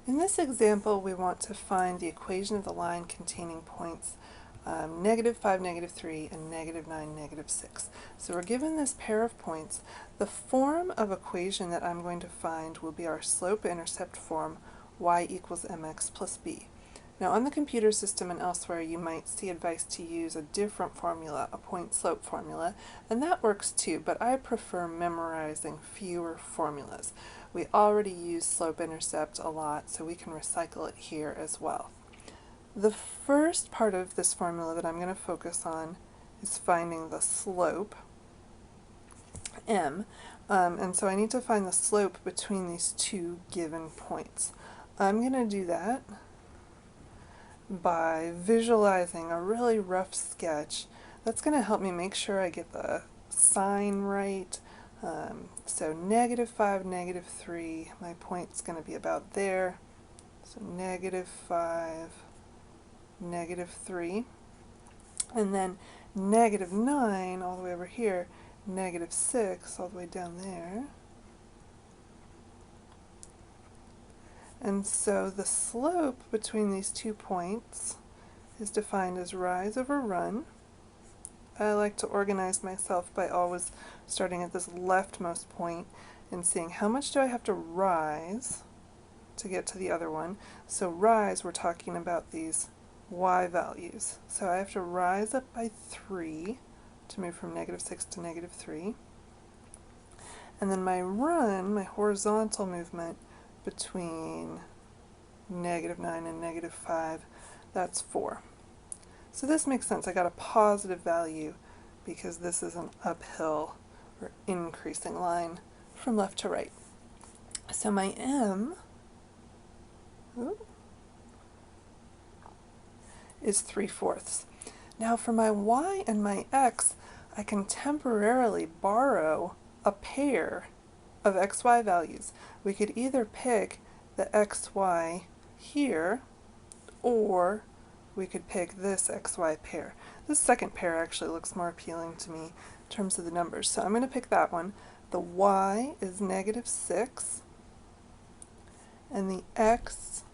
In this example, we want to find the equation of the line containing points -5, -3, and -9, -6. So we're given this pair of points. The form of equation that I'm going to find will be our slope-intercept form, y equals mx plus b. Now on the computer system and elsewhere you might see advice to use a different formula, a point-slope formula, and that works too, but I prefer memorizing fewer formulas. We already use slope-intercept a lot, so we can recycle it here as well. The first part of this formula that I'm going to focus on is finding the slope, m, and so I need to find the slope between these two given points. I'm going to do that by visualizing a really rough sketch. That's going to help me make sure I get the sign right. So -5, -3, my point's going to be about there. So -5, -3. And then -9 all the way over here, -6 all the way down there. And so the slope between these 2 points is defined as rise over run. I like to organize myself by always starting at this leftmost point and seeing how much do I have to rise to get to the other one. So rise, we're talking about these y values. So I have to rise up by 3 to move from -6 to -3. And then my run, my horizontal movement between -9 and -5, that's 4. So this makes sense. I got a positive value because this is an uphill or increasing line from left to right. So my m is 3/4. Now for my y and my x, I can temporarily borrow a pair of xy values. We could either pick the xy here, or we could pick this xy pair. This second pair actually looks more appealing to me in terms of the numbers, so I'm going to pick that one. The y is -6, and the x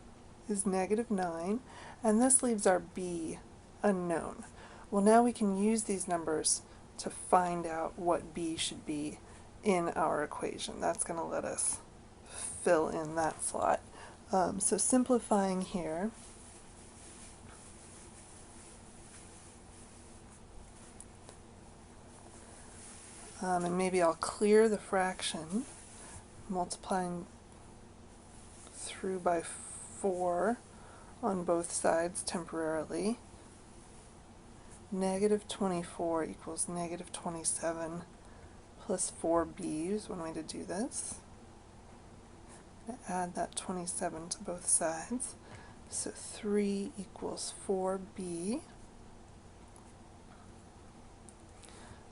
is -9, and this leaves our b unknown. Well, now we can use these numbers to find out what b should be in our equation. That's going to let us fill in that slot. So simplifying here, and maybe I'll clear the fraction, multiplying through by 4 on both sides temporarily. -24 equals -27 plus 4b is one way to do this. I'm going to add that 27 to both sides. So 3 equals 4b,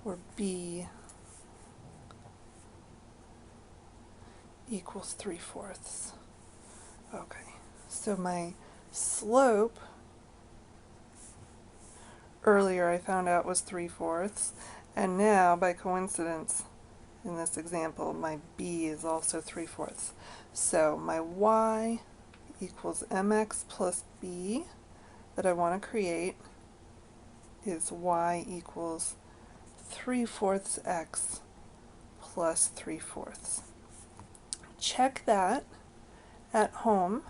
or b equals 3/4. Okay, so my slope earlier I found out was 3/4, and now by coincidence in this example my b is also 3/4. So my y equals mx plus b that I want to create is y equals 3/4 x plus 3/4. Check that at home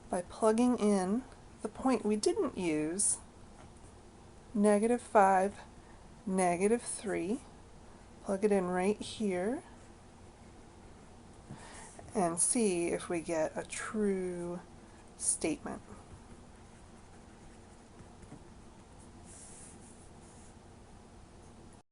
by plugging in the point we didn't use, -5, -3. Plug it in right here and see if we get a true statement.